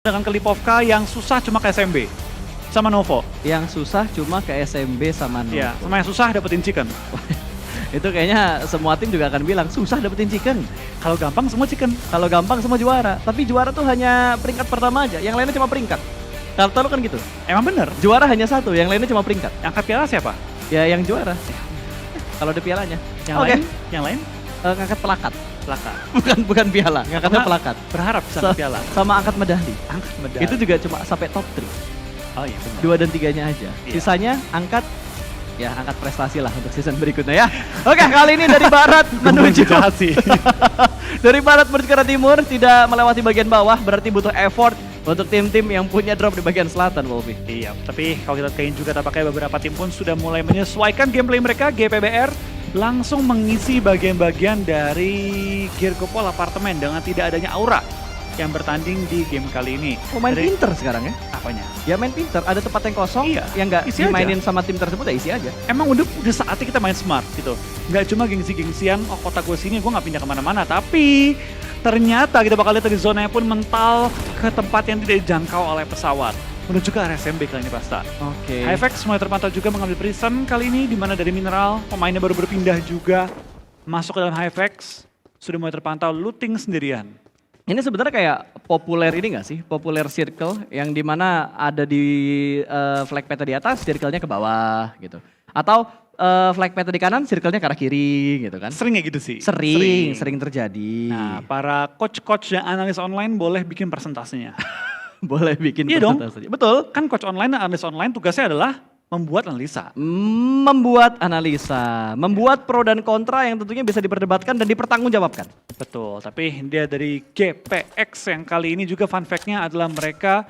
Dengan ke Lipovka yang susah cuma ke SMB sama Novo. Yang susah cuma ke SMB sama Novo. Iya, sama yang susah dapetin chicken. Itu kayaknya semua tim juga akan bilang susah dapetin chicken. Kalau gampang semua chicken. Kalau gampang semua juara. Tapi juara tuh hanya peringkat pertama aja. Yang lainnya cuma peringkat. Kartu lu kan gitu. Emang bener. Juara hanya satu, yang lainnya cuma peringkat. Yang angkat piala siapa? Ya yang juara. Kalau ada pialanya. Yang Oke. lain? Yang lain? Ngangkat pelakat. Plakat. Bukan piala, ngangkatnya Karena pelakat. Berharap bisa angkat piala. Sama angkat medali. Angkat medali. Itu juga cuma sampai top 3. Oh iya benar. 2 dan 3-nya aja. Iya. Sisanya angkat prestasi lah untuk season berikutnya ya. Oke, kali ini dari barat menuju jahat sih. dari barat menuju ke arah timur, tidak melewati bagian bawah, berarti butuh effort untuk tim-tim yang punya drop di bagian selatan, Wolfie. Iya, tapi kalau kita lihat juga tampaknya beberapa tim pun sudah mulai menyesuaikan gameplay mereka. GPBR langsung mengisi bagian-bagian dari Geargopol apartemen dengan tidak adanya Aura yang bertanding di game kali ini. Oh, main Dari- pinter sekarang ya? Apanya? Ya main pinter, ada tempat yang kosong Iya, yang nggak isi aja. dimainin sama tim tersebut ya isi aja. Emang udah saatnya kita main smart gitu. Nggak cuma gengsi-gengsian, oh kota gue sini gue nggak pindah kemana-mana. Tapi ternyata kita bakal lihat dari zonanya pun mental ke tempat yang tidak dijangkau oleh pesawat. Menuju ke area SMB kali ini Pasta. Oke. Hifex mulai terpantau juga mengambil Prison kali ini, di mana dari Mineral pemainnya baru berpindah juga masuk ke dalam Hifex. Sudah mulai terpantau looting sendirian. Ini sebenarnya kayak populer ini nggak sih? Populer circle yang dimana ada di flag peta di atas, circle-nya ke bawah gitu. Atau flag peta di kanan, circle-nya ke arah kiri gitu kan. Sering ya gitu sih? Sering terjadi. Nah, para coach-coach yang analis online boleh bikin presentasinya. Boleh bikin Iya dong. presentasi. Betul. Kan coach online dan analis online tugasnya adalah membuat analisa. Membuat analisa, membuat pro dan kontra yang tentunya bisa diperdebatkan dan dipertanggungjawabkan. Betul, tapi dia dari GPX yang kali ini juga fun fact-nya adalah mereka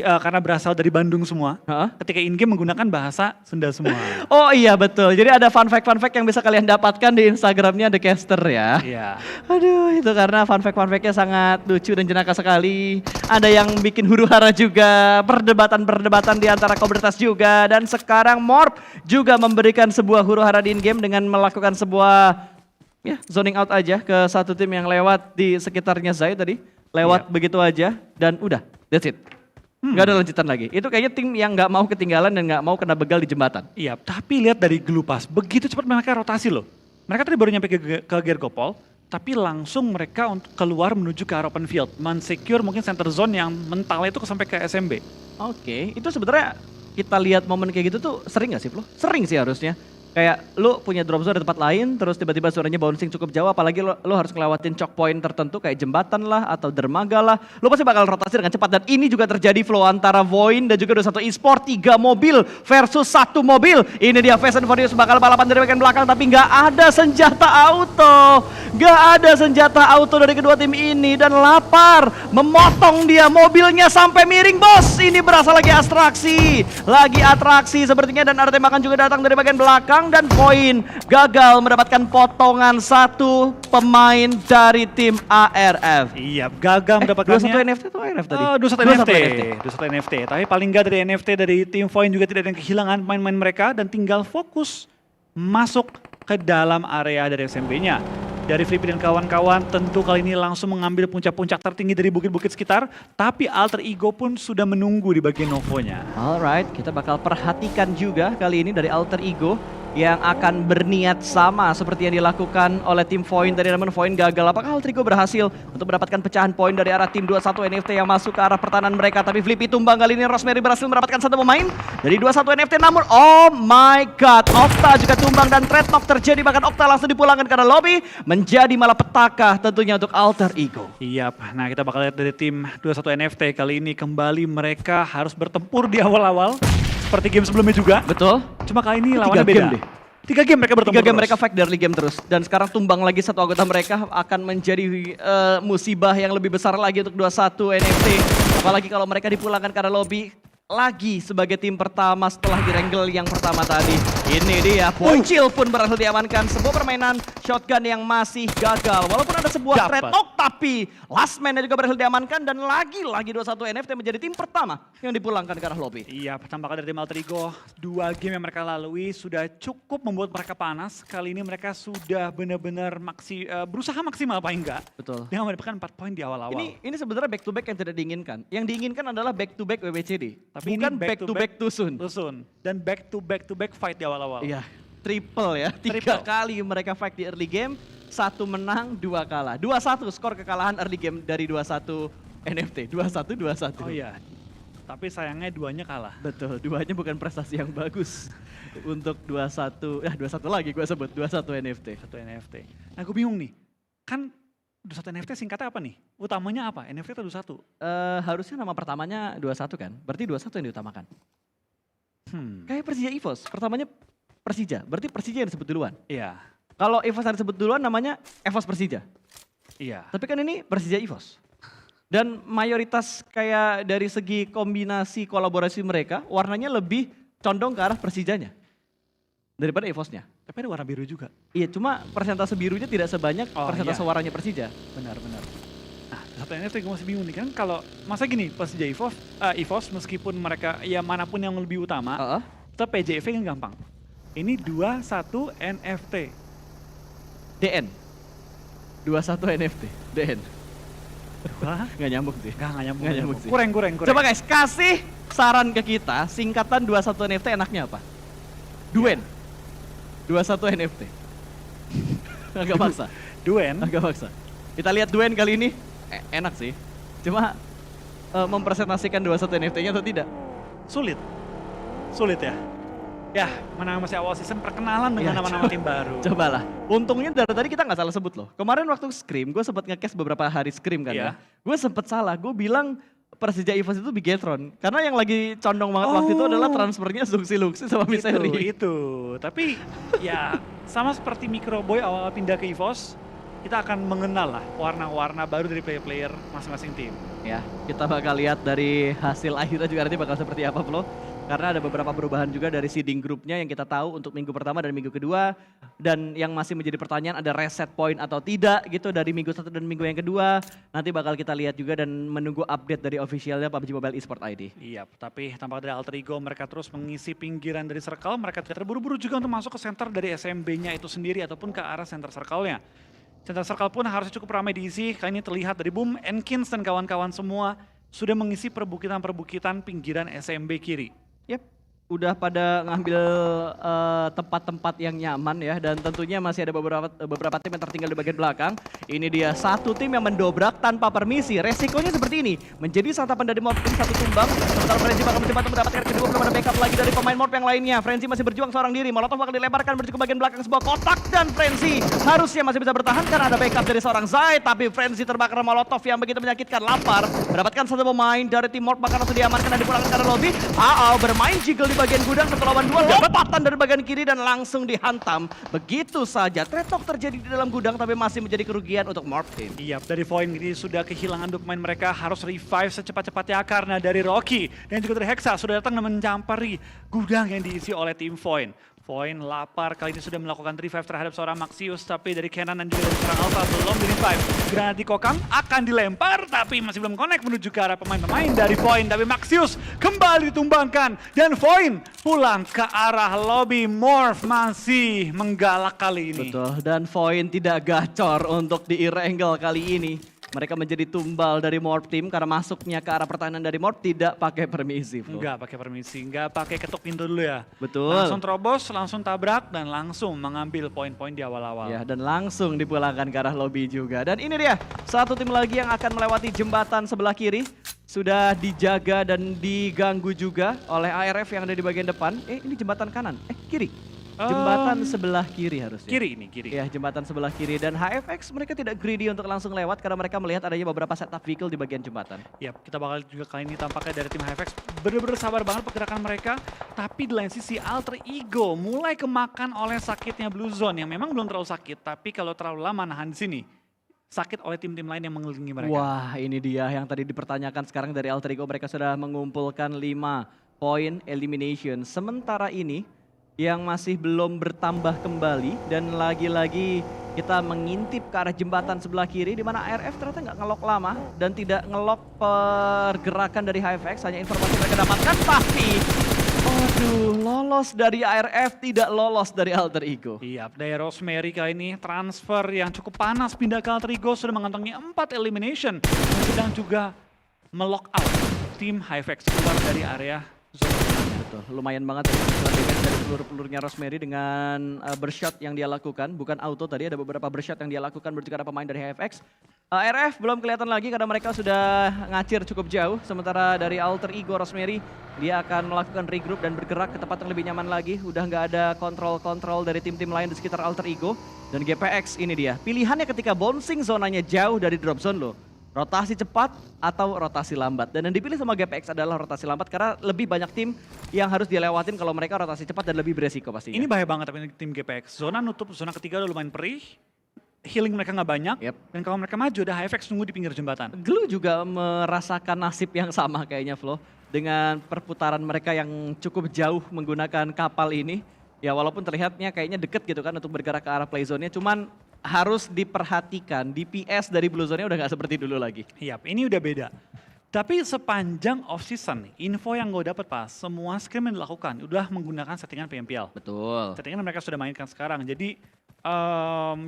karena berasal dari Bandung semua, Hah? ketika in-game menggunakan bahasa Sunda semua. Oh iya betul, jadi ada fun fact yang bisa kalian dapatkan di Instagramnya The Caster ya. Iya. Aduh, itu karena fun fact-nya sangat lucu dan jenaka sekali. Ada yang bikin huru-hara juga, perdebatan-perdebatan di antara komunitas juga. Dan sekarang Morp juga memberikan sebuah huru-hara di in-game dengan melakukan sebuah zoning out aja ke satu tim yang lewat di sekitarnya Zai tadi. Lewat begitu aja dan udah, that's it. Nggak ada lanjutan lagi. Itu kayaknya tim yang nggak mau ketinggalan dan nggak mau kena begal di jembatan. Iya, tapi lihat dari Gelupas, begitu cepat mereka rotasi loh. Mereka tadi baru nyampe ke Geargopol, tapi langsung mereka untuk keluar menuju ke arah open field. Men-secure mungkin center zone yang mentalnya itu sampai ke SMB. Oke, itu sebenarnya kita lihat momen kayak gitu tuh sering gak sih Flo? Sering sih harusnya. Kayak lu punya drop zone di tempat lain, terus tiba-tiba suaranya bouncing cukup jauh, apalagi lu harus ngelewatin choke point tertentu kayak jembatan lah atau dermaga lah. Lu pasti bakal rotasi dengan cepat dan ini juga terjadi Flo antara Void dan juga 21 Esport 3 mobil versus 1 mobil. Ini dia Fast and Furious bakal balapan dari bagian belakang tapi nggak ada senjata auto. Nggak ada senjata auto dari kedua tim ini dan lapar memotong dia mobilnya sampai miring bos. Ini berasa lagi atraksi sepertinya dan ada tembakan juga datang dari bagian belakang. Dan Void gagal mendapatkan potongan satu pemain dari tim ARF. Iya, gagal mendapatkannya. 21 NFT atau ARF tadi? Oh, 21 NFT. 21 NFT. Tapi paling nggak dari NFT dari tim Void juga tidak ada yang kehilangan pemain-pemain mereka dan tinggal fokus masuk ke dalam area dari SMB-nya. Dari Flippy dan kawan-kawan tentu kali ini langsung mengambil puncak-puncak tertinggi dari bukit-bukit sekitar. Tapi Alter Ego pun sudah menunggu di bagian Novonya. Alright, kita bakal perhatikan juga kali ini dari Alter Ego yang akan berniat sama seperti yang dilakukan oleh tim Void tadi, namun Void gagal. Apakah Alter Ego berhasil untuk mendapatkan pecahan poin dari arah tim 21 NFT yang masuk ke arah pertahanan mereka? Tapi Flippy tumbang kali ini, Rosemary berhasil mendapatkan satu pemain dari 21 NFT, namun oh my god, Okta juga tumbang dan trade knock terjadi, bahkan Okta langsung dipulangkan karena lobby menjadi malah petaka tentunya untuk Alter Ego. Iya, nah kita bakal lihat dari tim 21 NFT kali ini kembali mereka harus bertempur di awal-awal. Seperti game sebelumnya juga. Betul. Cuma kali ini lawannya 3 beda. game deh. 3 game mereka bertemu 3 game terus. mereka fight dari game terus. Dan sekarang tumbang lagi satu anggota mereka akan menjadi musibah yang lebih besar lagi untuk 21 NFT. Apalagi kalau mereka dipulangkan karena lobby. lagi sebagai tim pertama setelah di wrangle yang pertama tadi. Ini dia, Boncil pun berhasil diamankan. Sebuah permainan shotgun yang masih gagal. Walaupun ada sebuah Dapat. trade talk, tapi last man juga berhasil diamankan. Dan lagi-lagi 21 NFT menjadi tim pertama yang dipulangkan ke arah lobby. Iya, tampaknya dari tim Alter Ego, 2 game yang mereka lalui sudah cukup membuat mereka panas. Kali ini mereka sudah benar-benar berusaha maksimal paling enggak. Betul. Dengan mendapatkan 4 poin di awal-awal. Ini sebenarnya back to back yang tidak diinginkan. Yang diinginkan adalah back to back WBCD. Tapi Bukan ini back to back too soon. Dan back to back fight di awal-awal. Iya, triple ya. 3 kali mereka fight di early game, 1 menang, 2 kalah. 2-1 skor kekalahan early game dari 21 NFT. 2-1. Oh iya. Tapi sayangnya 2-nya kalah. Betul, 2-nya bukan prestasi yang bagus. Untuk 21 lagi gue sebut, 21 NFT. 1 NFT. Nah gue bingung nih, kan 21 NFT singkatnya apa nih? Utamanya apa? NFT atau 21? Harusnya nama pertamanya 21 kan? Berarti 21 yang diutamakan. Kayak Persija EVOS, pertamanya Persija, berarti Persija yang disebut duluan. Iya. Kalau EVOS yang disebut duluan namanya EVOS Persija. Iya. Tapi kan ini Persija EVOS. Dan mayoritas kayak dari segi kombinasi kolaborasi mereka, warnanya lebih condong ke arah Persijanya daripada EVOS-nya. Tapi ada warna biru juga. Iya, cuma persentase birunya tidak sebanyak persentase iya. warnanya Persija. Benar-benar. Nah, 1 NFT gue masih bingung nih kan kalau masa gini Persija EVOS meskipun mereka ya manapun yang lebih utama, tetap PJV kan gampang. Ini 21 NFT. DN. 21 NFT. DN. Wah, Nggak nyambung sih. nggak nyambung. Nggak nyambung sih. Kurang. Coba guys, kasih saran ke kita, singkatan 21 NFT enaknya apa? Duen. 21 NFT. Agak maksa. Duen. Agak maksa. Kita lihat Duen kali ini enak sih. Cuma mempresentasikan 21 NFT-nya atau tidak? Sulit ya. Ya, mana masih awal season perkenalan dengan Ya, nama-nama tim baru. Cobalah. Untungnya dari tadi kita nggak salah sebut loh. Kemarin waktu Scream, gue sempat nge-cast beberapa hari Scream kan Iya. ya. Gue sempat salah, gue bilang Persija EVOS itu Bigetron. Karena yang lagi condong banget waktu itu adalah transfernya Luxi sama Miseri. Itu. Tapi ya sama seperti Microboy awal pindah ke EVOS, kita akan mengenal lah warna-warna baru dari player-player masing-masing tim. Ya, kita bakal lihat dari hasil akhirnya juga nanti bakal seperti apa Flo. Karena ada beberapa perubahan juga dari seeding grupnya yang kita tahu untuk minggu pertama dan minggu kedua. Dan yang masih menjadi pertanyaan ada reset point atau tidak gitu dari minggu 1 dan minggu yang kedua. Nanti bakal kita lihat juga dan menunggu update dari officialnya PUBG Mobile Esport ID. Iya, tapi tampak dari Alter Ego mereka terus mengisi pinggiran dari circle, mereka tidak terburu-buru juga untuk masuk ke center dari SMB-nya itu sendiri ataupun ke arah center circle-nya. Center circle pun harusnya cukup ramai diisi, kali ini terlihat dari Boom, Enkins dan kawan-kawan semua sudah mengisi perbukitan-perbukitan pinggiran SMB kiri. Yep, udah pada ngambil tempat-tempat yang nyaman ya, dan tentunya masih ada beberapa tim yang tertinggal di bagian belakang. Ini dia satu tim yang mendobrak tanpa permisi. Resikonya seperti ini, menjadi santapan dari Morp tim satu tumbang. Sementara Frenzy bakal mencoba untuk mendapatkan kedua, belum ada backup lagi dari pemain Morp yang lainnya. Frenzy masih berjuang seorang diri, Molotov bakal dilemparkan menuju ke bagian belakang sebuah kotak, dan Frenzy harusnya masih bisa bertahan karena ada backup dari seorang Zai, tapi Frenzy terbakar Molotov yang begitu menyakitkan. Lapar, mendapatkan satu pemain dari tim Morp bakal langsung diamankan dan dipulangkan ke arah lobby. bermain jiggle di bagian gudang, 1 lawan 2, lompatan dari bagian kiri dan langsung dihantam. Begitu saja, trade talk terjadi di dalam gudang tapi masih menjadi kerugian untuk Morp Team. Iya, dari Void ini sudah kehilangan dua pemain mereka, harus revive secepat-cepatnya karena dari Rocky dan juga dari Hexa sudah datang dan mencampari gudang yang diisi oleh tim Void. Void lapar, kali ini sudah melakukan revive terhadap seorang Maxius, tapi dari Kenan dan juga dari seorang Alpha belum di revive. Granat di kokang akan dilempar, tapi masih belum connect menuju ke arah pemain-pemain dari Void. Tapi Maxius kembali ditumbangkan, dan Void pulang ke arah lobby. Morph masih menggalak kali ini. Betul, dan Void tidak gacor untuk di Irangel kali ini. Mereka menjadi tumbal dari Morp Team karena masuknya ke arah pertahanan dari Morp tidak pakai permisi. Enggak pakai permisi, enggak pakai ketuk pintu dulu ya. Betul. Langsung terobos, langsung tabrak, dan langsung mengambil poin-poin di awal-awal. Ya, dan langsung dipulangkan ke arah lobby juga. Dan ini dia, satu tim lagi yang akan melewati jembatan sebelah kiri. Sudah dijaga dan diganggu juga oleh ARF yang ada di bagian depan. Ini jembatan kanan, kiri. Jembatan sebelah kiri harusnya. Kiri ini, kiri. Ya, jembatan sebelah kiri. Dan HFX mereka tidak greedy untuk langsung lewat karena mereka melihat adanya beberapa setup vehicle di bagian jembatan. Ya, kita bakal juga kali ini tampaknya dari tim HFX bener-bener sabar banget pergerakan mereka. Tapi di lain sisi Alter Ego mulai kemakan oleh sakitnya Blue Zone yang memang belum terlalu sakit. Tapi kalau terlalu lama nahan di sini, sakit oleh tim-tim lain yang mengelilingi mereka. Wah, ini dia yang tadi dipertanyakan sekarang dari Alter Ego. Mereka sudah mengumpulkan 5 poin elimination. Sementara ini yang masih belum bertambah kembali dan lagi-lagi kita mengintip ke arah jembatan sebelah kiri di mana ARF ternyata nggak ngelok lama dan tidak ngelok pergerakan dari HFX, hanya informasi mereka dapatkan tapi aduh, lolos dari ARF, tidak lolos dari Alter Ego. Iya, dari Rosemary kali ini transfer yang cukup panas pindah ke Alter Ego sudah mengantongi 4 elimination dan sedang juga melock out tim HFX keluar dari area zona. Betul, lumayan banget dari peluru-pelurnya Rosemary dengan bershot yang dia lakukan. Bukan auto tadi, ada beberapa bershot yang dia lakukan berjika ada pemain dari HFX. RF belum kelihatan lagi karena mereka sudah ngacir cukup jauh. Sementara dari Alter Ego Rosemary, dia akan melakukan regroup dan bergerak ke tempat yang lebih nyaman lagi. Udah nggak ada kontrol-kontrol dari tim-tim lain di sekitar Alter Ego. Dan GPX ini dia, pilihannya ketika bouncing zonanya jauh dari drop zone loh. Rotasi cepat atau rotasi lambat. Dan yang dipilih sama GPX adalah rotasi lambat karena lebih banyak tim yang harus dilewatin kalau mereka rotasi cepat dan lebih beresiko pastinya. Ini bahaya banget tapi tim GPX. Zona nutup, zona ketiga udah lumayan perih. Healing mereka nggak banyak. Yep. Dan kalau mereka maju ada HFX nunggu di pinggir jembatan. Glue juga merasakan nasib yang sama kayaknya Flo. Dengan perputaran mereka yang cukup jauh menggunakan kapal ini. Ya walaupun terlihatnya kayaknya deket gitu kan untuk bergerak ke arah playzone-nya. Cuman harus diperhatikan, DPS dari Blue Zone-nya udah nggak seperti dulu lagi. Iya, ini udah beda. Tapi sepanjang off-season nih, info yang gue dapat pas, semua scrim yang dilakukan udah menggunakan settingan PMPL. Betul. Settingan mereka sudah mainkan sekarang, jadi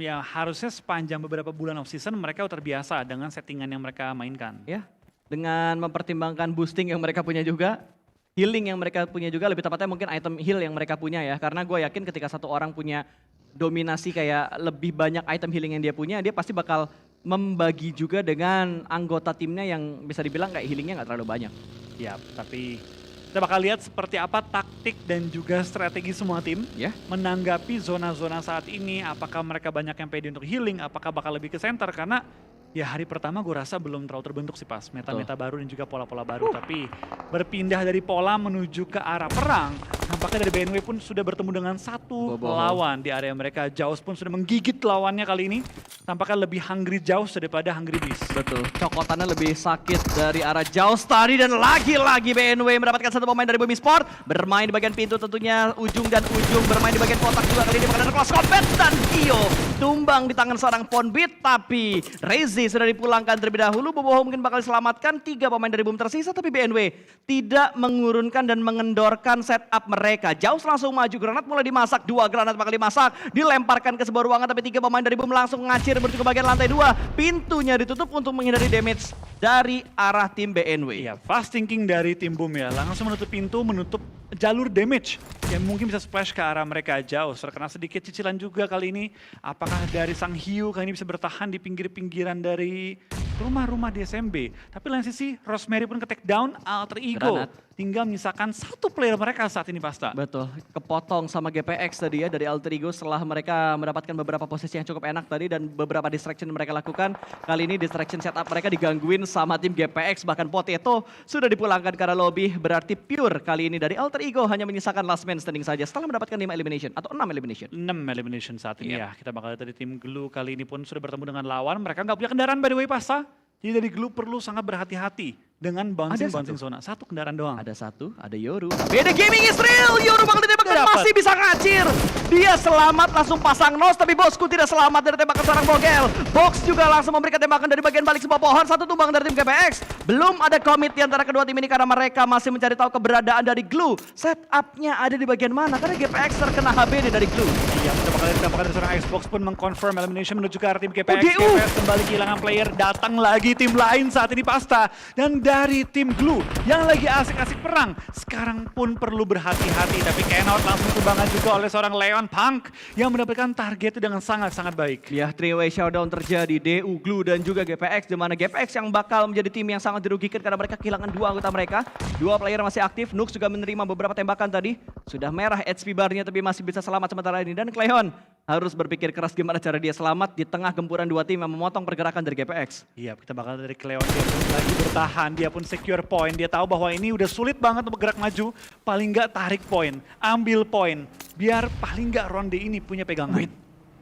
ya harusnya sepanjang beberapa bulan off-season mereka udah terbiasa dengan settingan yang mereka mainkan. Ya, dengan mempertimbangkan boosting yang mereka punya juga, healing yang mereka punya juga, lebih tepatnya mungkin item heal yang mereka punya ya. Karena gue yakin ketika satu orang punya dominasi kayak lebih banyak item healing yang dia punya, dia pasti bakal membagi juga dengan anggota timnya yang bisa dibilang kayak healingnya nggak terlalu banyak. Ya, tapi kita bakal lihat seperti apa taktik dan juga strategi semua tim Ya. menanggapi zona-zona saat ini. Apakah mereka banyak yang pede untuk healing, apakah bakal lebih ke center, karena ya hari pertama gue rasa belum terlalu terbentuk sih pas. Meta-meta baru dan juga pola-pola baru. Tapi berpindah dari pola menuju ke arah perang. Nampaknya dari BNW pun sudah bertemu dengan satu lawan di area mereka. Jaws pun sudah menggigit lawannya kali ini. Tampaknya lebih hungry Jaws daripada hungry Beast. Betul, cokotannya lebih sakit dari arah Jaws tadi dan lagi-lagi BNW mendapatkan satu pemain dari Bumi Sport. Bermain di bagian pintu tentunya ujung dan ujung, bermain di bagian kotak juga kali ini mengadakan close combat dan Gio tumbang di tangan seorang Ponbit, tapi Rezi sudah dipulangkan terlebih dahulu. Boboho mungkin bakal diselamatkan, 3 pemain dari Boom tersisa, tapi BNW tidak mengurunkan dan mengendorkan setup mereka. Jaws langsung maju, granat mulai dimasak, 2 granat bakal dimasak, dilemparkan ke sebuah ruangan, tapi 3 pemain dari Boom langsung ngacir menuju ke bagian lantai 2. Pintunya ditutup untuk menghindari damage dari arah tim BNW. Iya, fast thinking dari tim Boom ya. Langsung menutup pintu, menutup jalur damage yang mungkin bisa splash ke arah mereka jauh. Terkena sedikit cicilan juga kali ini. Apakah dari Sang Hiu kali ini bisa bertahan di pinggir-pinggiran dari rumah-rumah di SMB. Tapi lain sisi, Rosemary pun ke take down Alter Ego. Granat. Tinggal menyisakan 1 player mereka saat ini Pasta. Betul, kepotong sama GPX tadi ya dari Alter Ego setelah mereka mendapatkan beberapa posisi yang cukup enak tadi dan beberapa distraction yang mereka lakukan. Kali ini distraction setup mereka digangguin sama tim GPX, bahkan Potato sudah dipulangkan ke arah lobby. Berarti pure kali ini dari Alter Ego hanya menyisakan last man standing saja setelah mendapatkan 5 elimination atau 6 elimination. 6 elimination saat ini Yep. ya. Kita bakal lihat dari tim Glue kali ini pun sudah bertemu dengan lawan. Mereka nggak punya kendaraan by the way Pasta. Jadi dari Glue perlu sangat berhati-hati dengan bouncing zona. 1 kendaraan doang. Ada 1, ada Yoru. Beda gaming is real. Yoru bakal ditembakkan, Dapat. masih bisa ngacir. Dia selamat langsung pasang nos, tapi bosku tidak selamat dari tembakan seorang Bogel. Box juga langsung memberikan tembakan dari bagian balik sebuah pohon. 1 tumbang dari tim GPX. Belum ada komit di antara kedua tim ini karena mereka masih mencari tahu keberadaan dari Glue. Setupnya ada di bagian mana? Karena GPX terkena HBD dari Glue. Iya, kita bakal lihat tembakan dari seorang Xbox pun mengconfirm elimination menuju ke arah tim GPX. DU. GPX kembali kehilangan player, datang lagi tim lain saat ini Pasta. Dan dari tim Glue yang lagi asik-asik perang, sekarang pun perlu berhati-hati. Tapi cannot langsung tumbangan juga oleh seorang Leon Punk yang mendapatkan target itu dengan sangat-sangat baik. Ya, 3-way showdown terjadi, DU, Glue dan juga GPX, di mana GPX yang bakal menjadi tim yang sangat dirugikan karena mereka kehilangan 2 anggota mereka. 2 player masih aktif, Nux juga menerima beberapa tembakan tadi. Sudah merah HP bar-nya tapi masih bisa selamat sementara ini. Dan Cleon harus berpikir keras gimana cara dia selamat di tengah gempuran 2 tim yang memotong pergerakan dari GPX. Iya, kita bakal dari Cleon, dia pun lagi bertahan, dia pun secure point. Dia tahu bahwa ini udah sulit banget untuk bergerak maju, paling nggak tarik poin, ambil poin, biar paling nggak ronde ini punya pegangan.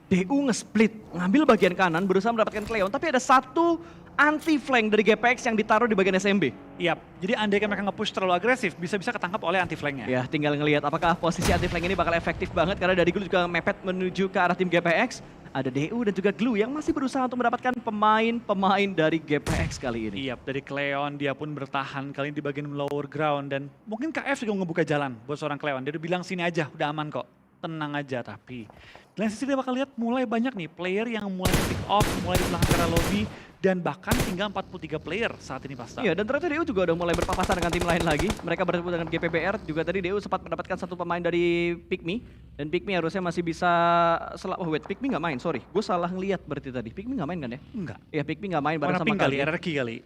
DU nge-split, ngambil bagian kanan, berusaha mendapatkan Cleon, tapi ada satu anti-flank dari GPX yang ditaruh di bagian SMB. Iya, jadi andai kan mereka nge-push terlalu agresif, bisa-bisa ketangkap oleh anti-flanknya. Ya, tinggal ngelihat apakah posisi anti-flank ini bakal efektif banget, karena dari Glue juga mepet menuju ke arah tim GPX. Ada DU dan juga Glue yang masih berusaha untuk mendapatkan pemain-pemain dari GPX kali ini. Iya, dari Cleon dia pun bertahan kali ini di bagian lower ground dan mungkin KF juga ngebuka jalan buat seorang Cleon. Dia udah bilang sini aja, udah aman kok. Tenang aja, tapi di lain sisi dia bakal lihat mulai banyak nih player yang mulai pick off, mulai di belakang area lobby, dan bahkan tinggal 43 player saat ini Pasta. Iya, dan ternyata DU juga udah mulai berpapasan dengan tim lain lagi. Mereka bertemu dengan GPBR, juga tadi DU sempat mendapatkan satu pemain dari Pikmi. Dan Pikmi harusnya masih bisa... Oh wait, Pikmi nggak main, sorry. Gue salah ngeliat berarti tadi. Pikmi nggak main kan ya? Enggak. Iya, Pikmi nggak main bareng Warna sama pink kali, kalian. RRQ kali.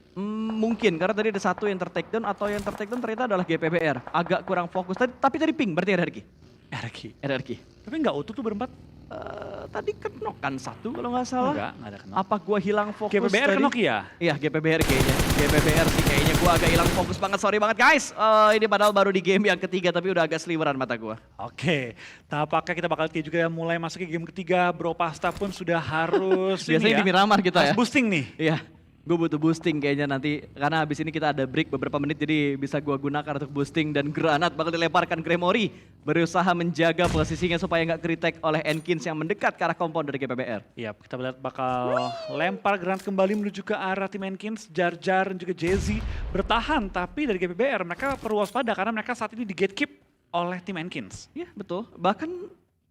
Mungkin, karena tadi ada satu yang tertakedown atau yang tertakedown ternyata adalah GPBR. Agak kurang fokus, tapi tadi ping berarti RRQ. RRQ. Tapi nggak utuh tuh berempat. Tadi kenok kan satu kalau nggak salah. Enggak ada kenal. Apa gua hilang fokus GPBR tadi? kenok ya? Iya, GPBR kayaknya. GPBR sih kayaknya gua agak hilang fokus banget. Sorry banget guys. Ini padahal baru di game yang ketiga tapi udah agak seliweran mata gua. Oke, tampaknya kita bakal lihat juga mulai masuk ke game ketiga. Bro Pasta pun sudah harus Biasanya di Miramar kita harus ya. boosting nih. Iya. Gue butuh boosting kayaknya nanti karena habis ini kita ada break beberapa menit jadi bisa gua gunakan untuk boosting dan granat bakal dilemparkan Gremory berusaha menjaga posisinya supaya nggak kritek oleh Enkins yang mendekat ke arah kompon dari GPBR. Iya, kita lihat bakal lempar granat kembali menuju ke arah tim Enkins. Jar dan juga Jay-Z bertahan, tapi dari GPBR mereka perlu waspada karena mereka saat ini di gatekeep oleh tim Enkins. Iya betul, bahkan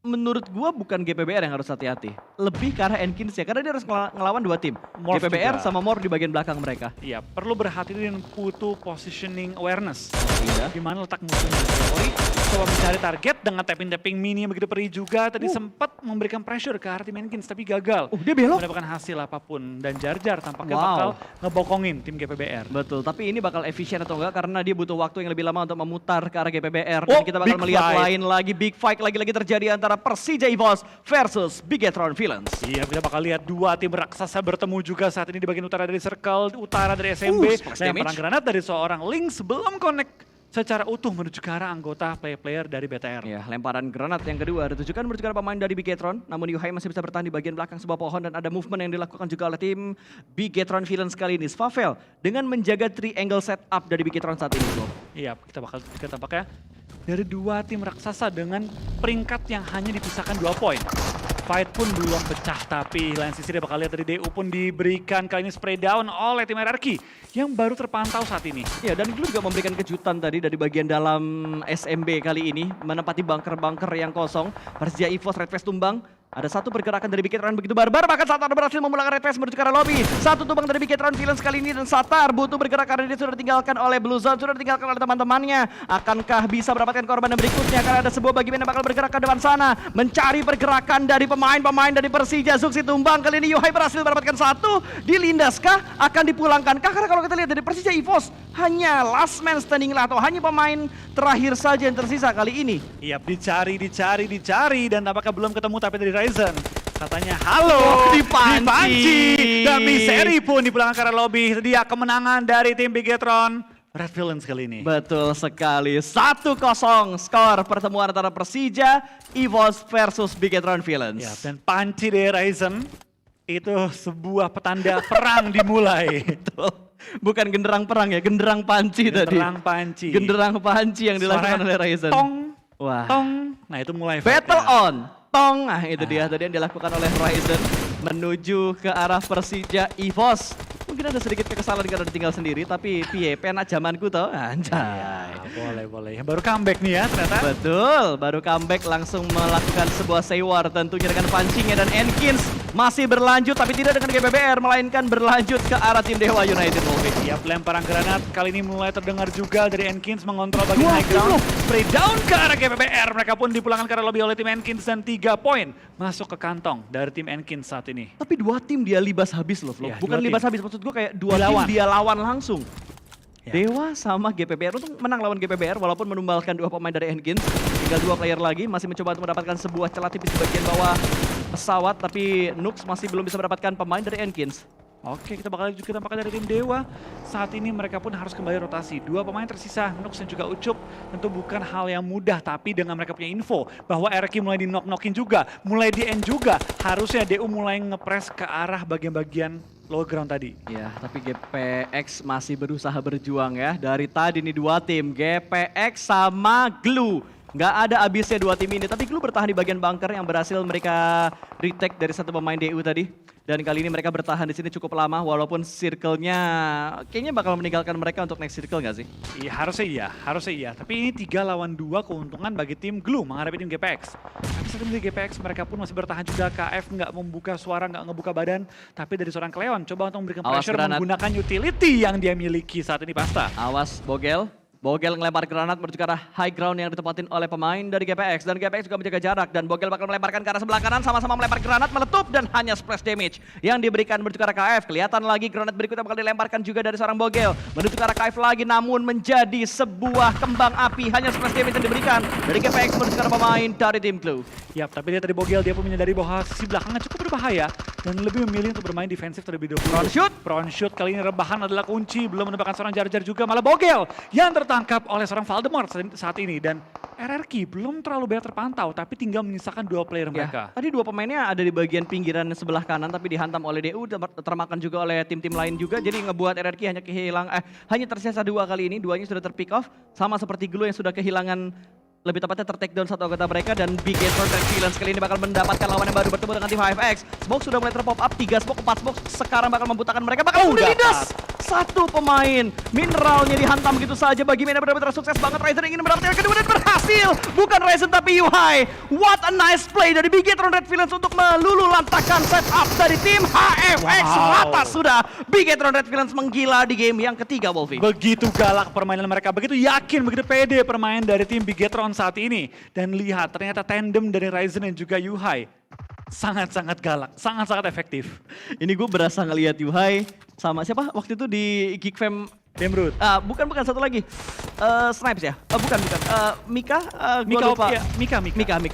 menurut gua bukan GPBR yang harus hati-hati. Lebih ke arah Enkins ya, karena dia harus ngelawan dua tim. Morph GPBR juga. sama Mor di bagian belakang mereka. Iya, perlu berhati-hati dengan putu positioning awareness. Iya. Di mana letak musuhnya. Gremory coba mencari target dengan tapping mini yang begitu perih juga. Tadi sempat memberikan pressure ke arah tim Enkins tapi gagal. Dia belok. Mendapatkan hasil apapun. Dan Jar tampaknya Wow. bakal ngebokongin tim GPBR. Betul, tapi ini bakal efisien atau enggak karena dia butuh waktu yang lebih lama untuk memutar ke arah GPBR. Dan kita bakal big melihat fight. lain lagi, big fight lagi-lagi terjadi antara Persija EVOS versus Bigetron Villains. Iya, kita bakal lihat dua tim raksasa bertemu juga saat ini di bagian utara dari circle, utara dari SMB. splash Dan damage. perang granat dari seorang Link sebelum connect secara utuh menuju ke arah anggota player dari BTR. Ya, lemparan granat yang kedua ditujukan menuju ke arah pemain dari Bigetron. Namun Yuhai masih bisa bertahan di bagian belakang sebuah pohon dan ada movement yang dilakukan juga oleh tim Bigetron Villains kali ini. Svavel dengan menjaga triangle setup dari Bigetron saat ini, bro. Iya, kita bakal lihat tampaknya dari dua tim raksasa dengan peringkat yang hanya dipisahkan 2 poin. Fight pun belum pecah, tapi lain sisi dia bakal lihat dari DU pun diberikan kali ini spray down oleh tim RRQ yang baru terpantau saat ini. Ya, dan Glue juga memberikan kejutan tadi dari bagian dalam SMB kali ini, menempati bunker-bunker yang kosong. Persija EVOS Red Vest tumbang. Ada satu pergerakan dari Bigetron begitu barbar, bahkan Satar berhasil memulangkan Red Vest menuju ke arah lobby. Satu tumbang dari Bigetron Villains kali ini dan Satar butuh bergerak karena dia sudah ditinggalkan oleh Blue Zone, sudah ditinggalkan oleh teman-temannya. Akankah bisa mendapatkan korban yang berikutnya karena ada sebuah bagian yang bakal bergerak ke depan sana. Mencari pergerakan dari pemain-pemain dari Persija. Zuxi tumbang, kali ini Yuhai berhasil mendapatkan satu. Dilindaskah? Akan dipulangkankah? Karena kalau kita lihat dari Persija EVOS hanya last man standing lah atau hanya pemain terakhir saja yang tersisa kali ini. Iya, dicari dan tampaknya belum ketemu tapi dari Ryzen. Katanya halo, dipanci. Dan Miseri pun dipulangkan ke arah lobby. Dia kemenangan dari tim Bigetron Red Villains kali ini. Betul sekali, 1-0 skor pertemuan antara Persija EVOS versus Bigetron Villains. Ya, dan panci dari Ryzen itu sebuah petanda perang dimulai. Betul. Bukan genderang perang ya, genderang panci tadi. Genderang panci. Genderang panci yang dilakukan Suaranya oleh Ryzen. Tong, Wah. tong. Nah itu mulai Battle fight-nya. on. Tong. Nah itu dia tadi yang dilakukan oleh Ryzen menuju ke arah Persija EVOS. Mungkin ada sedikit kekesalan karena ditinggal sendiri, tapi piye penak zamanku toh. Anjay. Boleh. Baru comeback nih ya ternyata. Betul, baru comeback langsung melakukan sebuah sewar tentunya dengan pancingnya dan Enkins masih berlanjut tapi tidak dengan GPBR melainkan berlanjut ke arah tim Dewa United Wolves. Ya, pelemparan granat kali ini mulai terdengar juga dari Enkins mengontrol bagian high ground. Spray down ke arah GPBR. Mereka pun dipulangkan ke arah lobby oleh tim Enkins dan 3 poin masuk ke kantong dari tim Enkins saat ini. Tapi dua tim dia libas habis loh, Flo. Ya, Bukan dua libas tim. habis, maksud gue kayak dua Dilawan. tim dia lawan langsung. Ya. Dewa sama GPBR untuk menang lawan GPBR walaupun menumbalkan dua pemain dari Enkins. Tinggal 2 player lagi, masih mencoba untuk mendapatkan sebuah celah tipis di bagian bawah pesawat, tapi Nux masih belum bisa mendapatkan pemain dari Enkins. Oke, kita bakal juga tampakkan dari tim Dewa. Saat ini mereka pun harus kembali rotasi. Dua pemain tersisa, Nux dan juga Ucup. Tentu bukan hal yang mudah, tapi dengan mereka punya info bahwa RQ mulai di knock-knockin juga, mulai di end juga. Harusnya DU mulai ngepres ke arah bagian-bagian low ground tadi. Ya, tapi GPX masih berusaha berjuang ya. Dari tadi nih dua tim, GPX sama Glue. Nggak ada habisnya dua tim ini, tapi Glue bertahan di bagian bunker yang berhasil mereka retake dari satu pemain DU tadi. Dan kali ini mereka bertahan di sini cukup lama, walaupun circle-nya kayaknya bakal meninggalkan mereka untuk next circle nggak sih? Iya, harusnya iya. Tapi ini 3 lawan 2 keuntungan bagi tim Glue menghadapi tim GPX. Tapi saat ini GPX mereka pun masih bertahan juga. KF nggak membuka suara, nggak ngebuka badan. Tapi dari seorang Cleon coba untuk memberikan Awas pressure granat. menggunakan utility yang dia miliki saat ini Pasta. Awas Bogel. Bogel ngelempar granat menuju ke arah high ground yang ditempatin oleh pemain dari GPX. Dan GPX juga menjaga jarak. Dan Bogel bakal melemparkan ke arah sebelah kanan. Sama-sama melempar granat, meletup dan hanya splash damage yang diberikan menuju ke arah KF. Kelihatan lagi granat berikutnya bakal dilemparkan juga dari seorang Bogel. Menuju ke arah KF lagi namun menjadi sebuah kembang api. Hanya splash damage yang diberikan dari GPX menuju ke arah pemain dari tim Glue. Yap, tapi dia tadi Bogel, dia pun menyadari bahwa sisi belakangnya cukup berbahaya. Dan lebih memilih untuk bermain defensif terlebih dahulu. Front shoot. Front shoot kali ini rebahan adalah kunci. Belum mendapatkan seorang Jar-Jar juga. Malah Bogel yang tertangkap oleh seorang Valdemort saat ini. Dan RRQ belum terlalu banyak terpantau. Tapi tinggal menyisakan 2 player mereka. Tadi dua pemainnya ada di bagian pinggiran sebelah kanan tapi dihantam oleh DU, termakan juga oleh tim-tim lain juga. Jadi ngebuat RRQ hanya tersisa 2 kali ini. Duanya sudah terpick off. Sama seperti Glue yang sudah kehilangan, lebih tepatnya ter-take down satu anggota mereka. Dan Big Gator dan Villains kali ini bakal mendapatkan lawan yang baru bertemu dengan tim HFX. Smoke sudah mulai terpop up, 3 smoke, 4 smoke. Sekarang bakal membutakan mereka, bakal dilindas. Satu pemain, mineralnya dihantam begitu saja. Bagi Mena benar-benar sukses banget. Ryzen ingin mendapatkan yang kedua dan berhasil. Bukan Ryzen tapi Yuhai. What a nice play dari Big Gator Red Villains untuk melululantakkan setup dari tim HFX. Rata sudah. Big Gator Red Villains menggila di game yang ketiga, Wolfie. Begitu galak permainan mereka, begitu yakin, begitu pede permainan dari tim Bigetron saat ini. Dan lihat ternyata tandem dari Ryzen dan juga Yuhai sangat-sangat galak, sangat-sangat efektif. Ini gue berasa ngelihat Yuhai sama siapa waktu itu di Geek Fam. Demrut. Bukan satu lagi. Snipes ya? Bukan. Mika? Gua lupa. Mika,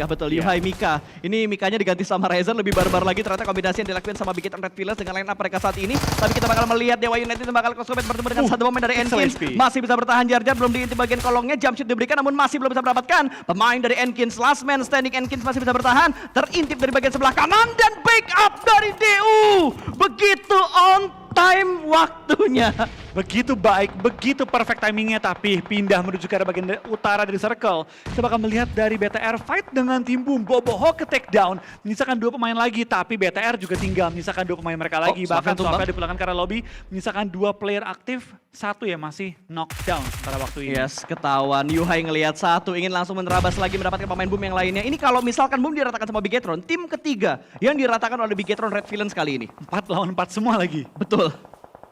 betul. Iya. Yuhai Mika. Ini Mikanya diganti sama Ryzen, lebih barbar lagi. Ternyata kombinasi yang dilakukan sama Big Hit Red Villains dengan line up mereka saat ini. Tapi kita bakal melihat Dewa United bakal close combat bertemu dengan satu pemain dari Enkins. Masih bisa bertahan Jar-Jar, belum diinti bagian kolongnya. Jump shot diberikan namun masih belum bisa mendapatkan. Pemain dari Enkins, last man standing Enkins masih bisa bertahan. Terintip dari bagian sebelah kanan dan backup dari DU. Begitu on time waktunya. Begitu baik, begitu perfect timingnya, tapi pindah menuju ke arah bagian utara dari circle. Kita bakal melihat dari BTR fight dengan tim Boom. Boboho ke take down, menyisakan 2 pemain lagi, tapi BTR juga tinggal menyisakan 2 pemain mereka lagi. Bahkan Sofia dipulangkan ke arah lobby, menyisakan 2 player aktif, 1 ya masih knockdown pada waktu ini. Yes, ketahuan. Yuhai ngelihat 1, ingin langsung menerabas lagi mendapatkan pemain Boom yang lainnya. Ini kalau misalkan Boom diratakan sama Bigetron, tim ketiga yang diratakan oleh Bigetron Red Villains kali ini. 4 lawan 4 semua lagi. Betul.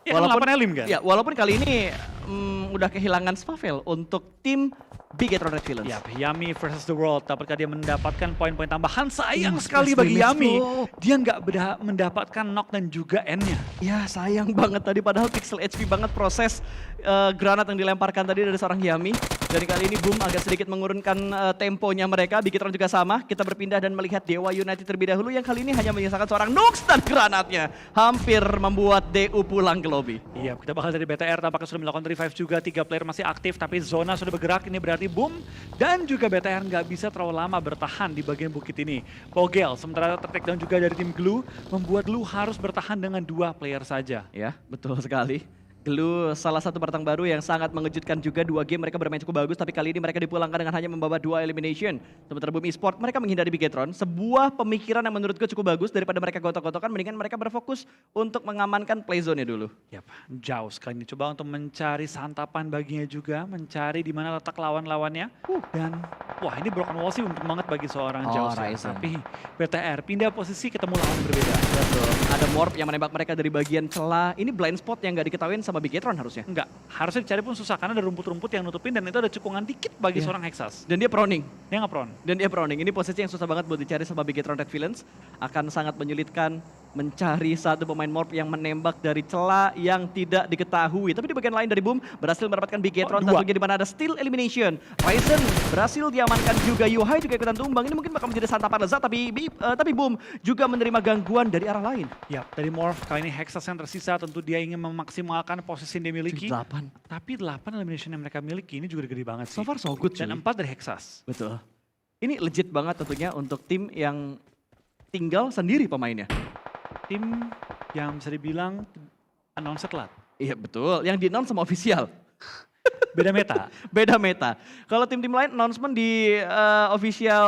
Ya, walaupun elim kan? Ya, walaupun kali ini udah kehilangan Spavel untuk tim Bigetron Red Villains. Ya, Yami versus The World. Apakah dia mendapatkan poin-poin tambahan? Sayang sekali bagi Yami. Dia nggak mendapatkan knock dan juga N-nya. Ya, sayang banget tadi. Padahal pixel HP banget proses granat yang dilemparkan tadi dari seorang Yami. Dari kali ini Boom agak sedikit mengurunkan temponya mereka. Bigetron juga sama. Kita berpindah dan melihat Dewa United terlebih dahulu. Yang kali ini hanya menyisakan seorang Nux dan granatnya. Hampir membuat DU pulang ke lobby. Iya, kita bakal dari BTR tampaknya sudah melakukan revive juga. 3 player masih aktif, tapi zona sudah bergerak. Ini berarti Boom dan juga BTR nggak bisa terlalu lama bertahan di bagian bukit ini. Bogel sementara ter-take down juga dari tim Glue, membuat Glue harus bertahan dengan 2 player saja. Ya, betul sekali. Glue salah satu batang baru yang sangat mengejutkan juga. 2 game mereka bermain cukup bagus, tapi kali ini mereka dipulangkan dengan hanya membawa 2 elimination. Sementara Boom Esport mereka menghindari Bigetron. Sebuah pemikiran yang menurut gue cukup bagus. Daripada mereka gotok-gotokan, mendingan mereka berfokus untuk mengamankan play zone-nya dulu. Yap, jauh sekali ini. Coba untuk mencari santapan baginya juga, mencari di mana letak lawan-lawannya. Dan wah, ini broken wall sih untung banget bagi seorang Jaws. Tapi BTR pindah posisi ketemu lawan yang berbeda. Betul. Ada Morph yang menembak mereka dari bagian celah. Ini blind spot yang nggak diketahuin sama sama Bigetron harusnya. Enggak, harusnya dicari pun susah karena ada rumput-rumput yang nutupin dan itu ada cekungan dikit bagi Iya. seorang Hexas. Dan dia proning. Dia nggak prone. Dan dia proning. Ini posisi yang susah banget buat dicari sama Bigetron Red Villains. Akan sangat menyulitkan mencari satu pemain Morph yang menembak dari celah yang tidak diketahui. Tapi di bagian lain dari Boom berhasil mendapatkan Bigetron dua. tentunya di mana ada steal elimination. Ryzen berhasil diamankan juga, Yuhai juga ikutan tumbang. Ini mungkin bakal menjadi santapan lezat tapi Boom juga menerima gangguan dari arah lain. Ya, dari Morph kali ini Hexas yang tersisa tentu dia ingin memaksimalkan posisi yang dia miliki. 8. Tapi 8 elimination yang mereka miliki ini juga gede banget sih. So far so good Dan cuy. 4 dari Hexas. Betul. Ini legit banget tentunya untuk tim yang tinggal sendiri pemainnya. Tim yang bisa dibilang announce telat. Iya betul, yang di-announce sama official. Beda meta. Beda meta. Kalau tim-tim lain announcement di official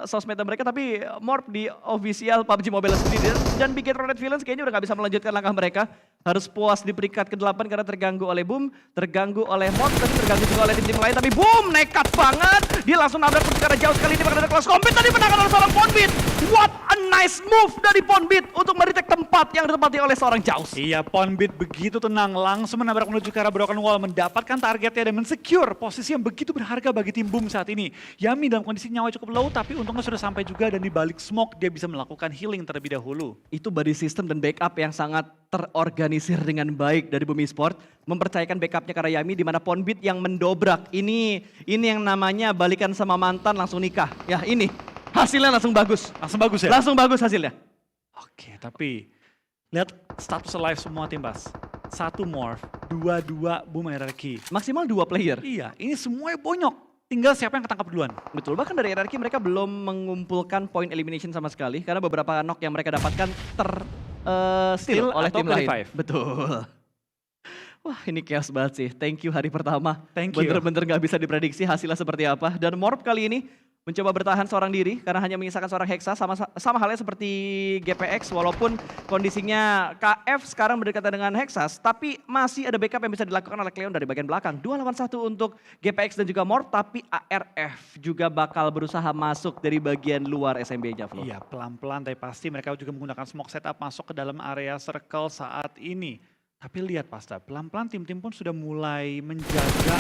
sosmed mereka, tapi Morph di official PUBG Mobile sendiri. Dan Bigetron Red Villains kayaknya udah gak bisa melanjutkan langkah mereka. Harus puas di peringkat ke-8 karena terganggu oleh Boom, terganggu oleh Morph, tapi terganggu juga oleh tim-tim lain. Tapi Boom nekat banget. Dia langsung nabrak secara jauh sekali ini bakal ada kelas kompet. Tadi menangkan oleh seorang Ponbit. What a nice move dari Ponbit untuk meretek tempat yang ditempati oleh seorang Jaws. Iya, Ponbit begitu tenang langsung menabrak menuju ke arah broken wall, mendapatkan targetnya dan men-secure posisi yang begitu berharga bagi tim Boom saat ini. Yami dalam kondisi nyawa cukup low tapi untungnya sudah sampai juga dan di balik smoke dia bisa melakukan healing terlebih dahulu. Itu body system dan backup yang sangat terorganisir dengan baik dari Boom Esport. Mempercayakan backupnya ke Yami di mana Ponbit yang mendobrak. Ini yang namanya balikan sama mantan langsung nikah. Ya ini hasilnya langsung bagus. Langsung bagus ya? Langsung bagus hasilnya. Oke, tapi lihat status alive semua tim Bas. 1 Morph, 2 Boom RRQ. Maksimal 2 player. Iya, ini semuanya bonyok. Tinggal siapa yang ketangkap duluan. Betul, bahkan dari RRQ mereka belum mengumpulkan point elimination sama sekali. Karena beberapa knock yang mereka dapatkan steal oleh atau tim lain. Qualify. Betul. Wah ini chaos banget sih. Thank you hari pertama. Thank you. Bener-bener gak bisa diprediksi hasilnya seperti apa. Dan Morph kali ini mencoba bertahan seorang diri karena hanya menyisakan seorang Hexa sama halnya seperti GPX walaupun kondisinya KF sekarang berdekatan dengan Hexas tapi masih ada backup yang bisa dilakukan oleh Cleon dari bagian belakang. 2 lawan 1 untuk GPX dan juga Morph tapi ARF juga bakal berusaha masuk dari bagian luar SMB-nya Flo. Iya, pelan-pelan tapi pasti mereka juga menggunakan smoke setup masuk ke dalam area circle saat ini. Tapi lihat Pasta, pelan-pelan tim-tim pun sudah mulai menjaga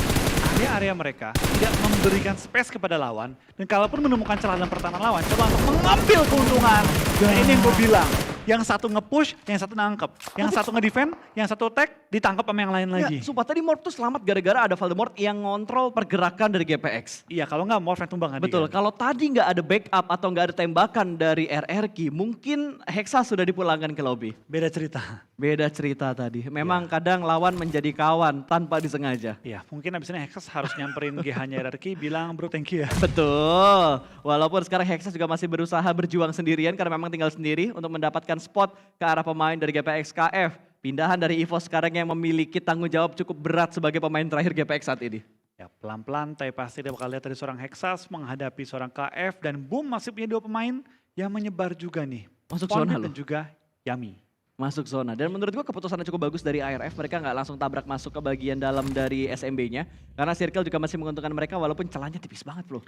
area-area mereka, tidak memberikan space kepada lawan. Dan kalaupun menemukan celah dalam pertahanan lawan, coba untuk mengambil keuntungan. Nah ini yang gue bilang, yang satu nge-push, yang satu nangkep. Yang satu nge-defend, yang satu attack, ditangkap sama yang lain lagi. Ya, sumpah tadi Morph tuh selamat gara-gara ada Voldemort yang ngontrol pergerakan dari GPX. Iya, kalau nggak Morph yang tumbang tadi. Betul, kan? kalau tadi nggak ada backup atau nggak ada tembakan dari RRQ, mungkin Hexa sudah dipulangkan ke lobby. Beda cerita. Beda cerita tadi. Memang kadang lawan menjadi kawan tanpa disengaja. Iya, mungkin abis ini Hexas harus nyamperin GH-nya RRQ, bilang bro thank you ya. Betul. Walaupun sekarang Hexa juga masih berusaha berjuang sendirian karena memang tinggal sendiri untuk mendapatkan spot ke arah pemain dari GPX KF. Pindahan dari EVOS sekarang yang memiliki tanggung jawab cukup berat sebagai pemain terakhir GPX saat ini. Ya pelan-pelan tapi pasti dia bakal lihat dari seorang Hexas menghadapi seorang KF dan Boom masih punya 2 pemain yang menyebar juga nih. Masuk Ponbit zona loh. dan juga Yami. Masuk zona. Dan menurut gua keputusannya cukup bagus dari ARF. Mereka nggak langsung tabrak masuk ke bagian dalam dari SMB-nya. Karena circle juga masih menguntungkan mereka walaupun celahnya tipis banget loh.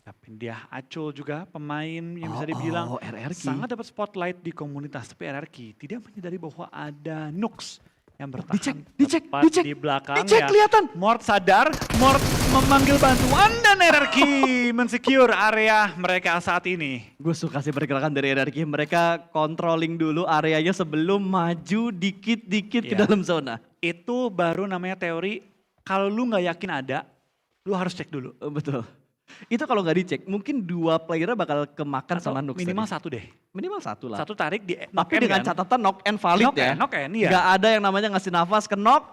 Tapi dia Acul juga pemain yang bisa dibilang RRQ. sangat dapat spotlight di komunitas. Tapi RRQ tidak menyadari bahwa ada Nux yang bertahan Dicek, tepat dicek, di belakangnya. dicek, kelihatan. Mort sadar, Mort memanggil bantuan dan RRQ mensecure area mereka saat ini. Gue suka sih pergerakan dari RRQ. Mereka controlling dulu areanya sebelum maju dikit-dikit ke Iya. dalam zona. Itu baru namanya teori, kalau lu nggak yakin ada, lu harus cek dulu. Betul. Itu kalau nggak dicek, mungkin 2 playernya bakal kemakan Atau sama Nux minimal tadi. satu deh. Minimal 1 lah. Satu tarik di Tapi dengan catatan knock and valid Knock ya. and, knock and, iya. Nggak ada yang namanya ngasih nafas ke knock,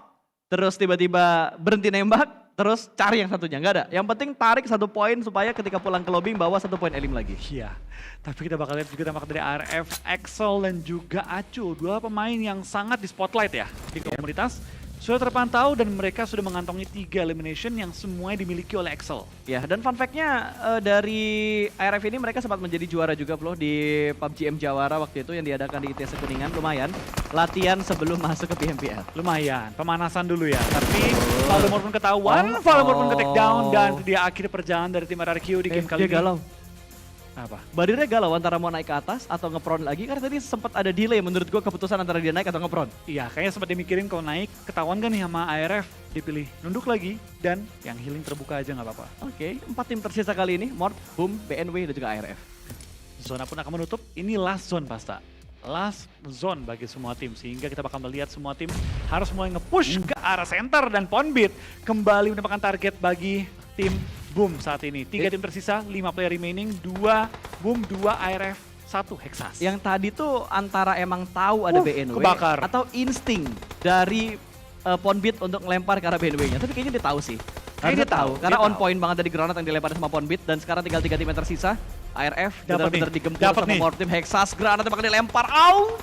terus tiba-tiba berhenti nembak, terus cari yang satunya. Nggak ada. Yang penting tarik 1 poin supaya ketika pulang ke lobby bawa 1 poin elim lagi. Iya, tapi kita bakal lihat juga dampak dari ARF, Axel dan juga Acul. 2 pemain yang sangat di spotlight ya di komunitas. Sudah terpantau dan mereka sudah mengantongi 3 elimination yang semuanya dimiliki oleh Axel. Ya, dan fun fact-nya dari ARF ini mereka sempat menjadi juara juga Flo di PUBG M Jawara waktu itu yang diadakan di ITS Kuningan. Lumayan, latihan sebelum masuk ke PMPL. Lumayan, pemanasan dulu ya. Tapi Voldemort pun ketahuan, Voldemort pun ke take down dan itu dia akhir perjalanan dari tim RRQ di game kali Dia ini. galau. Apa? Badirnya galau antara mau naik ke atas atau ngepron lagi, karena tadi sempat ada delay menurut gue keputusan antara dia naik atau ngepron. Iya, kayaknya sempat dimikirin kalau naik, ketahuan kan nih sama ARF, dipilih nunduk lagi, dan yang healing terbuka aja nggak apa-apa. Oke, 4 tim tersisa kali ini, Mort, Boom, BNW, dan juga ARF. Zona pun akan menutup, ini last zone pasta. Last zone bagi semua tim, sehingga kita bakal melihat semua tim harus mulai nge-push ke arah center, dan Ponbit kembali mendapatkan target bagi tim Boom saat ini. 3 tim tersisa, 5 player remaining, 2 Boom, 2 ARF, 1 Hexas. Yang tadi tuh antara emang tahu ada BNW kebakar. atau insting dari Ponbit untuk ngelempar ke arah BNW-nya. Tapi kayaknya dia tahu sih. Kayaknya Dia tahu, dia karena tahu. on point banget tadi granat yang dilempar sama Ponbit, dan sekarang tinggal 3 tim yang tersisa. ARF Dapat benar-benar nih, digempur dapat sama nih. Mortim Hexas, granatnya bakal dilempar.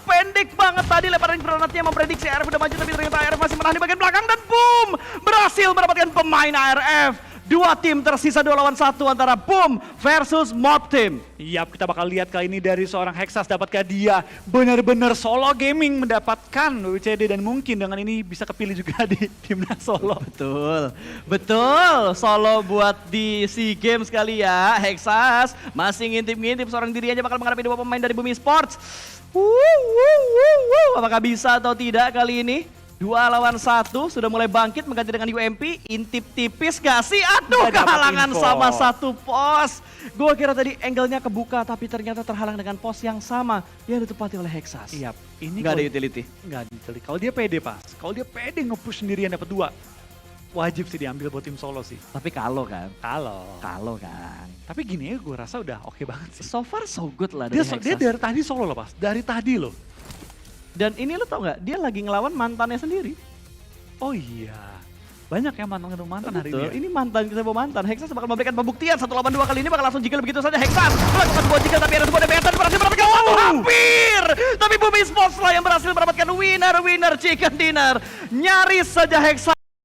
Pendek banget tadi lemparan granatnya, memprediksi ARF udah maju, tapi ternyata ARF masih menahan di bagian belakang, dan boom! Berhasil mendapatkan pemain ARF. 2 tim tersisa 2 lawan 1 antara Boom versus Mob Team. Yap, kita bakal lihat kali ini dari seorang Hexas, dapatkah dia benar-benar solo gaming mendapatkan WCD, dan mungkin dengan ini bisa kepilih juga di timnas solo. Betul, betul. Solo buat di SEA Games kali ya. Hexas masih ngintip-ngintip seorang diri aja bakal menghadapi 2 pemain dari Bumi Sports. Apakah bisa atau tidak kali ini? 2 lawan 1 sudah mulai bangkit mengganti dengan UMP. Intip tipis gak sih? Aduh, Nggak dapat kehalangan info. sama 1 pos. Gua kira tadi angle-nya kebuka, tapi ternyata terhalang dengan pos yang sama yang ditempati oleh Hexas. Yap, ini Nggak ada kalau- utility. Nggak ada utility. Kalau dia pede pas, kalau dia pede nge-push sendirian dapat 2, wajib sih diambil buat tim solo sih. Tapi kalau kan, Kalau. kan. Tapi gini ya, gue rasa udah oke banget sih. So far so good lah Dia, dari dia Hexas. dari tadi solo loh pas, dari tadi loh. Dan ini lo tau nggak? Dia lagi ngelawan mantannya sendiri. Oh iya, banyak ya mantan ketemu mantan hari Betul, ini. ini mantan kita bawa mantan. Hexas bakal memberikan pembuktian 1 lawan 2 kali ini bakal langsung jiggle begitu saja. Hexas melakukan sebuah jiggle, tapi ada sebuah DPS dan berhasil mendapatkan satu, hampir. Tapi Bumi Sports lah yang berhasil mendapatkan winner chicken dinner. Nyaris saja Hexas